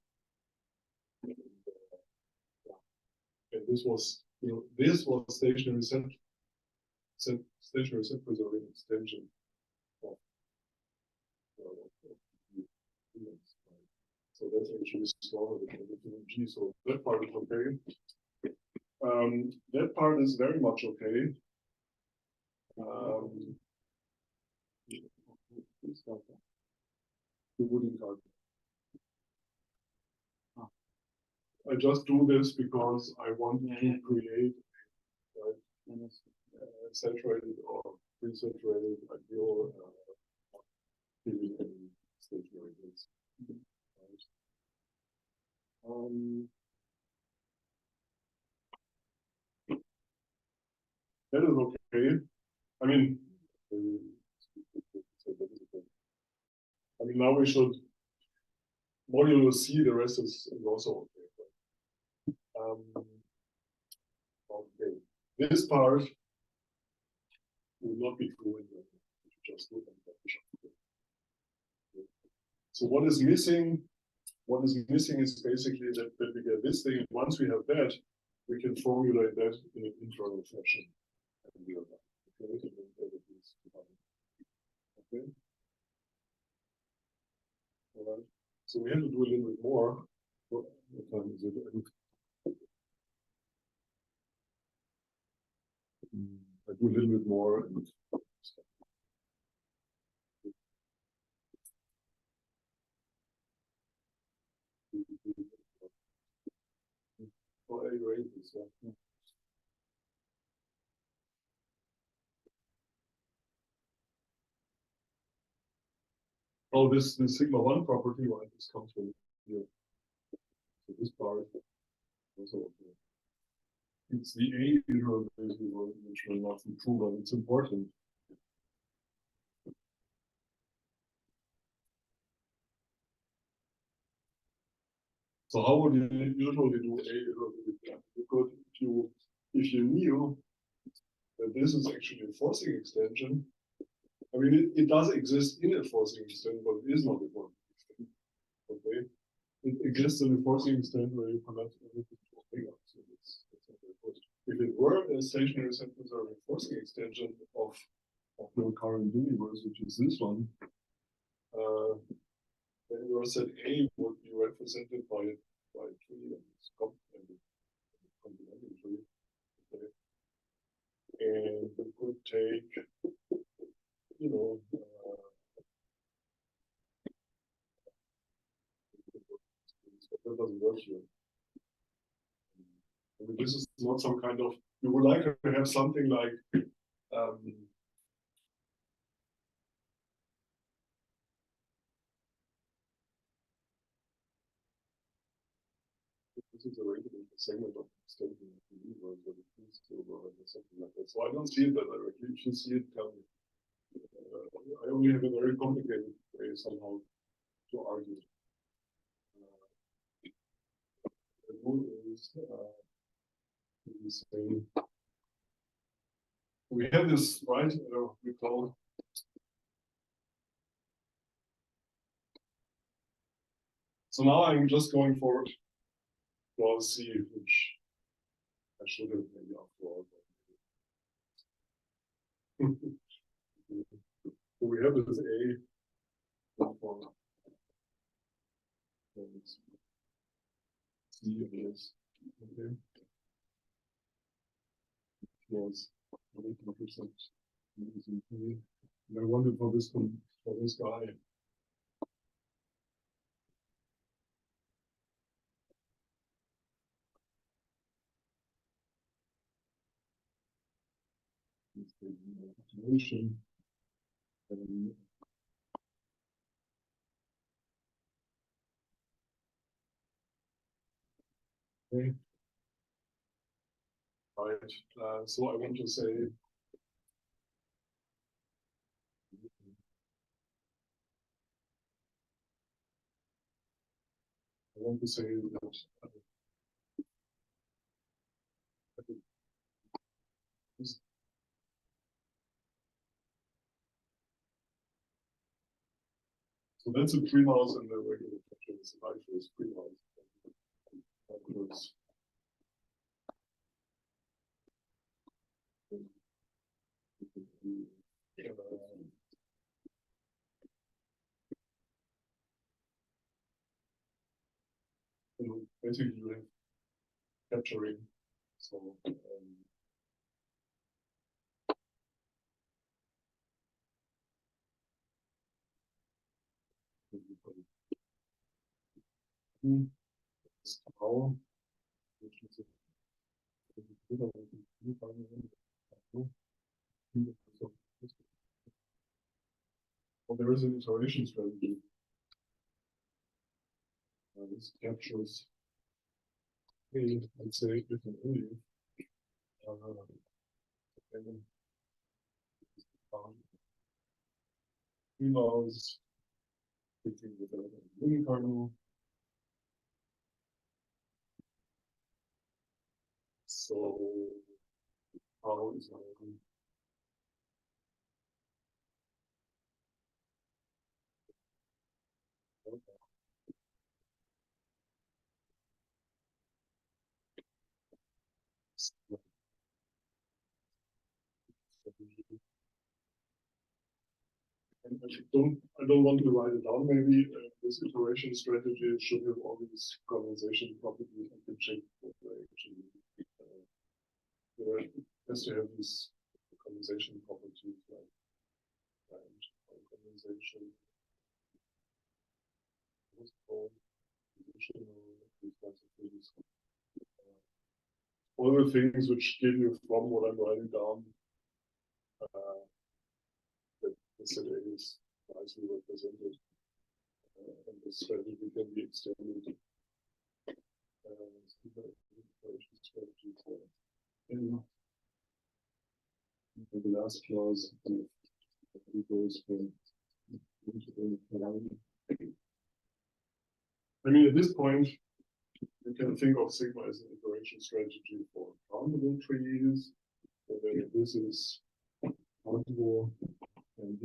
And this was, this was stationary set preserving extension of Pmax. So that's actually stronger than everything in G. So that part is okay. That part is very much okay. The Wooding card. I just do this because I want to create saturated or pre-saturated ideal stationary bits. That is okay. I mean, now we should modulo C, the rest is also okay. Okay, this part will not be true in the just look at that. So what is missing? What is missing is basically that we get this thing. Once we have that, we can formulate that in an internal fashion. Okay. All right. So we have to do a little bit more. What time is it? I do a little bit more. Oh, I agree with this. Oh, this sigma 1 property, right? This comes from here. So this part also okay. It's the A integral which will not be true, but it's important. So how would you usually do A integral? Because if you knew that this is actually a forcing extension, I mean it does exist in a forcing extent, but it is not a forcing extent. Okay. It exists in a forcing extent where you connect everything to omega. So that's not very good. If it were a stationary set preserving forcing extension of no current universe, which is this one, then your set A would be represented by a tree and it's complementary tree. Okay. And we could take, that doesn't work here. I mean, this is not some kind of, you would like to have something like this is a regular segment of extension of the universe, but it is over or something like that. So I don't see it that directly. If you see it, tell me. I only have a very complicated way somehow to argue. The rule is we have this, right? We call So now I'm just going forward. Clause C, which I should have maybe after all. So we have this A. C is okay. Yes, 80%. And I wanted for this guy. Automation. Okay. Right. So I want to say that so that's a pre-mouse and the regular function is life is pre-mouse. Basically you have capturing. So how which is well, there is an iteration strategy. This captures a, let's say, if an area. And then emails, fitting with a mini kernel. So how is our and I don't want to write it down. Maybe this iteration strategy should have all these conversation properties and can check what they actually. There has to have these conversation properties like conversation. All the things which give you from what I'm writing down. That the city is nicely represented, and the strategy can be extended. And the last clause goes from. I mean, at this point, you can think of sigma as an iteration strategy for countable trees. This is countable, and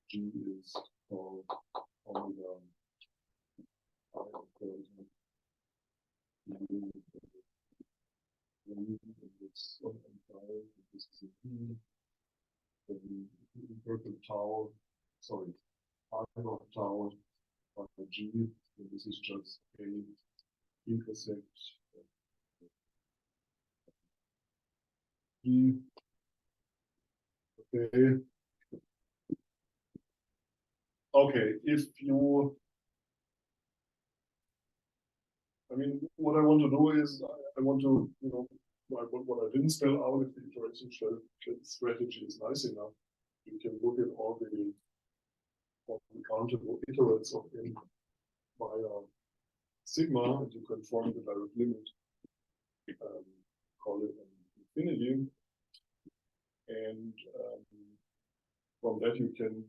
G is called on inverted tau, sorry, R of tau by G, and this is just a intersect G. Okay. Okay, if you, I mean, what I want to do is I want to, what I didn't spell out, if the iteration strategy is nice enough, you can look at all the countable iterates of n via sigma, and you can form the direct limit, call it an infinity, and from that you can,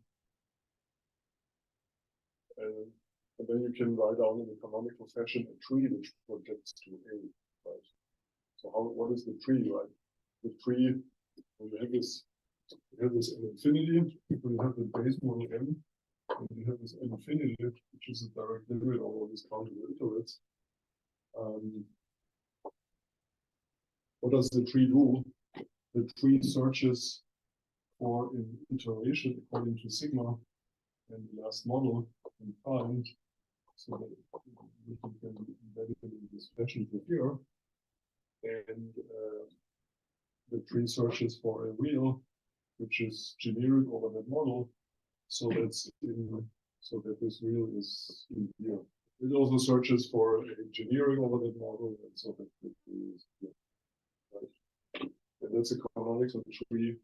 and then you can write down in a canonical fashion a tree which projects to A, right? So what is the tree, right? The tree, when you have this, an infinity, you have the base model M, and you have this infinity, which is a direct limit over this countable iterates. What does the tree do? The tree searches for an iteration according to sigma and the last model and find, so that we can embed it in this fashion here. And the tree searches for a real, which is generic over that model. So that's in, so that this real is in here. It also searches for a generic over that model, and so that the tree is here. Right? And that's a canonical tree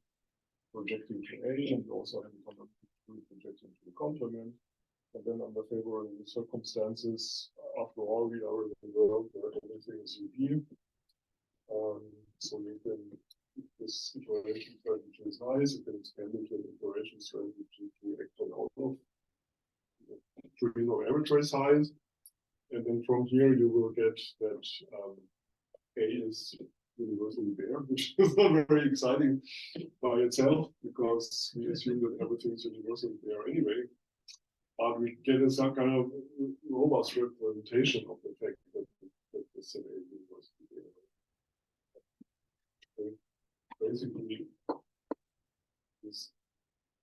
projecting to A, and we also have a canonical tree projecting to the complement. And then under favorable circumstances, after all, we are in a world where everything is UP. So you can, this iteration strategy is nice, you can expand it to an iteration strategy to act on all of trees of arbitrary size. And then from here you will get that A is universally bare, which is not very exciting by itself, because we assume that everything is universally bare anyway. But we get some kind of robust representation of the fact that the set A is universally bare. Basically, this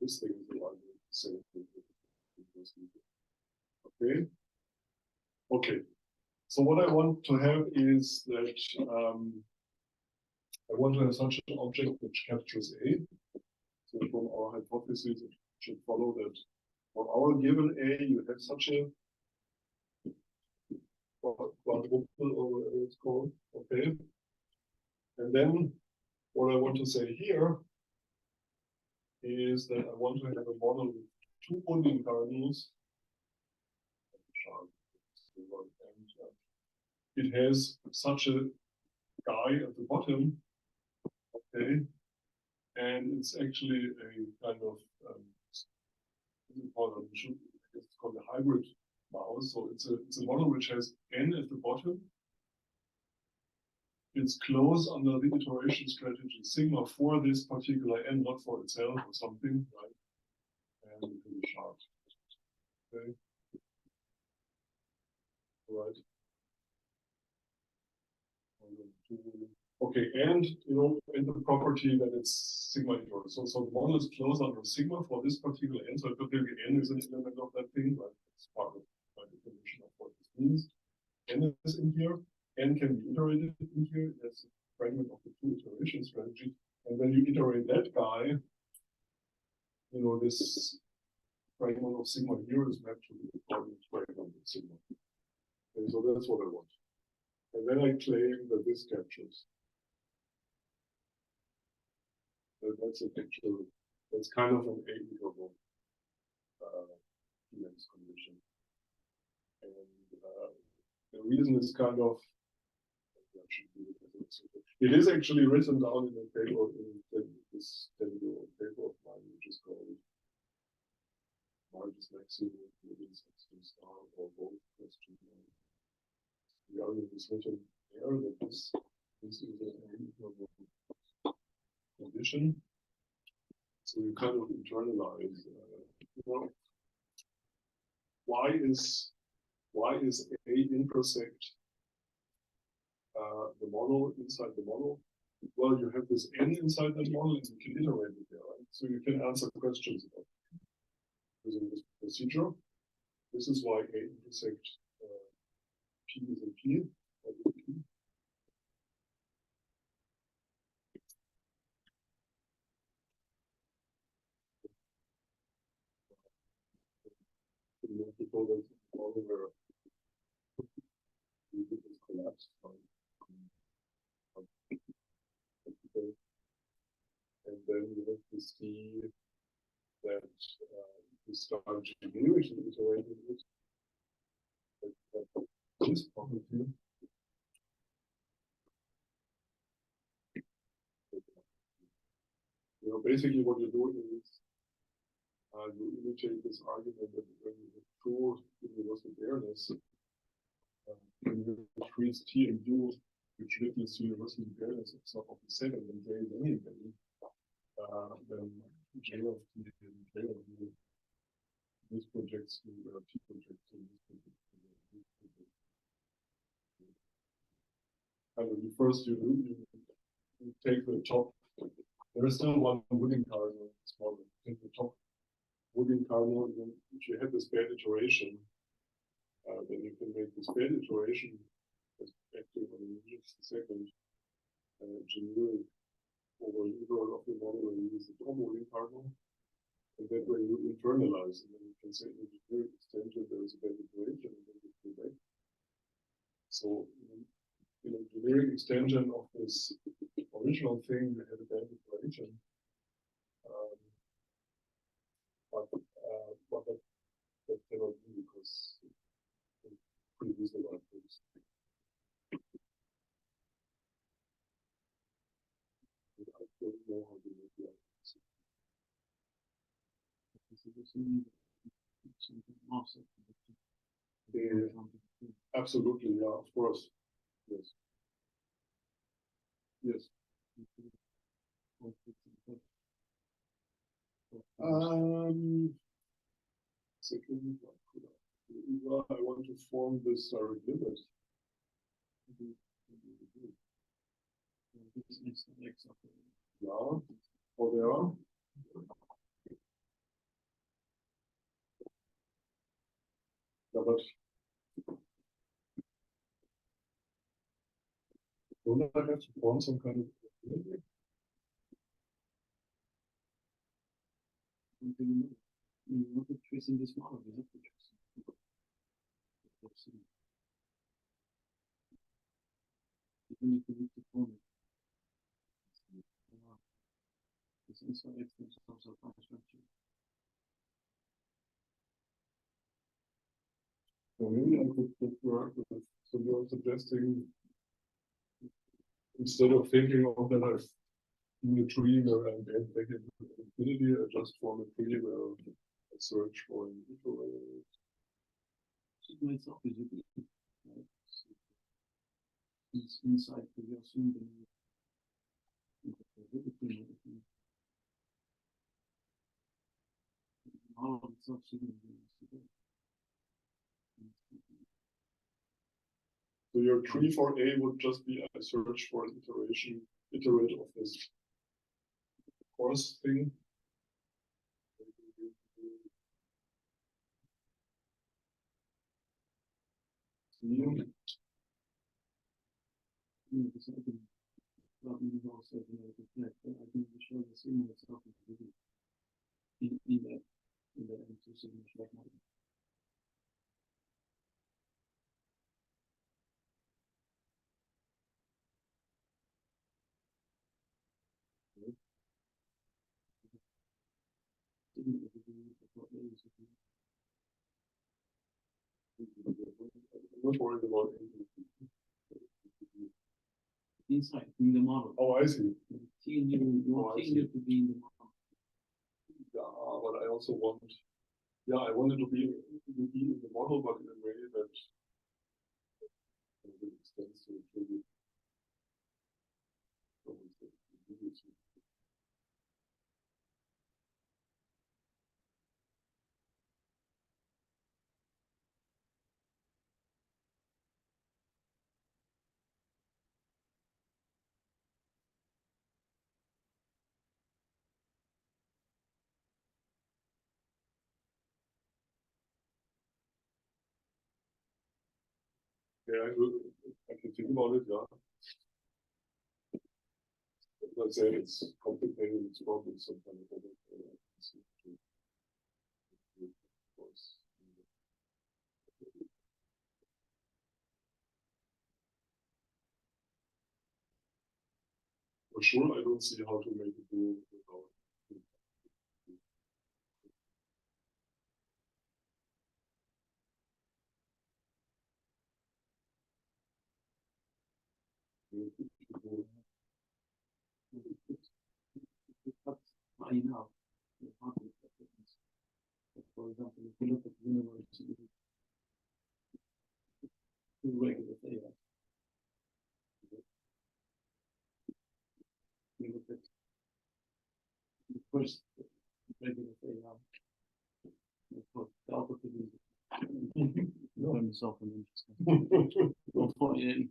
thing is the one same thing. Okay. Okay. So what I want to have is that I want to have such an object which captures A. So from our hypothesis, it should follow that for our given A, you have such a quadruple or whatever it's called. Okay. And then what I want to say here is that I want to have a model with two Boolean cardinals. It has such a guy at the bottom, okay, and it's actually a kind of it's called a hybrid mouse. So it's a model which has n at the bottom. It's closed under the iteration strategy sigma for this particular n, not for itself or something, right? And it can be sharp. Okay. Right. Okay, and and the property that it's sigma inverse. So the model is closed under sigma for this particular n. So typically n is an element of that thing, right? It's part of my definition of what this means. N is in here. N can be iterated in here as a fragment of the two iteration strategy. And when you iterate that guy, this fragment of sigma here is mapped to the fragment of sigma. Okay, so that's what I want. And then I claim that this captures. That's a picture. That's kind of an A-interval condition. And the reason is kind of, it is actually written down in a paper, in this paper of mine, which is called largest maximum star or both question. The argument is written there that this is a condition. So you kind of internalize, why is A intersect the model inside the model? Well, you have this n inside that model, and you can iterate it there, right? So you can answer questions about using this procedure. This is why A intersect P is a P. Before the model where this collapsed. And then you have to see that you start generically iterating it. This property. Basically what you do is you imitate this argument that when you have true universal bareness, when you increase T and U, which witness universal bareness of sort of the set, and then J is anybody, then J of T and J of U this projects to T project to this project. And when first you take the top, there is still one wooden cardinal. Smaller. Take the top wooden cardinal, and if you have this bad iteration, then you can make this bad iteration as active on the next second generic over integral of the model and use the top wooden cardinal. And that way you internalize, and then you can say in the generic extension there is a bad iteration, and then you go back. So in a generic extension of this original thing, we have a bad iteration. But that cannot be because it's pretty reasonable outputs. I don't know how to make the outputs. Absolutely, yeah, of course. Yes. Yes. Second, I want to form this direct limit. Yeah, or there are. Yeah, but don't I have to form some kind of limit? You want to trace in this model, you have to trace. Even if you need to form it. This inside extension comes up on structure. So maybe I could work with. So you're suggesting instead of thinking of that I've in a tree where I get back into infinity, I just form a tree where I search for an iterator. Sigma itself is unique, right? It's inside the assumed all of itself sigma. So your tree for A would just be a search for an iterate of this course thing. I can show the sigma itself in the M2 signature model. I'm not worried about anything. Inside, in the model. Oh, I see. You want T to be in the model. Yeah, but I also want, yeah, I wanted to be in the model, but in a way that extends to the tree. Yeah, I can think about it, yeah. Let's say it's complicated, it's probably some kind of for sure, I don't see how to make it do without. For example, if you look at the universe, two regular theta. You look at the first regular theta. Turn this off and then just go for it.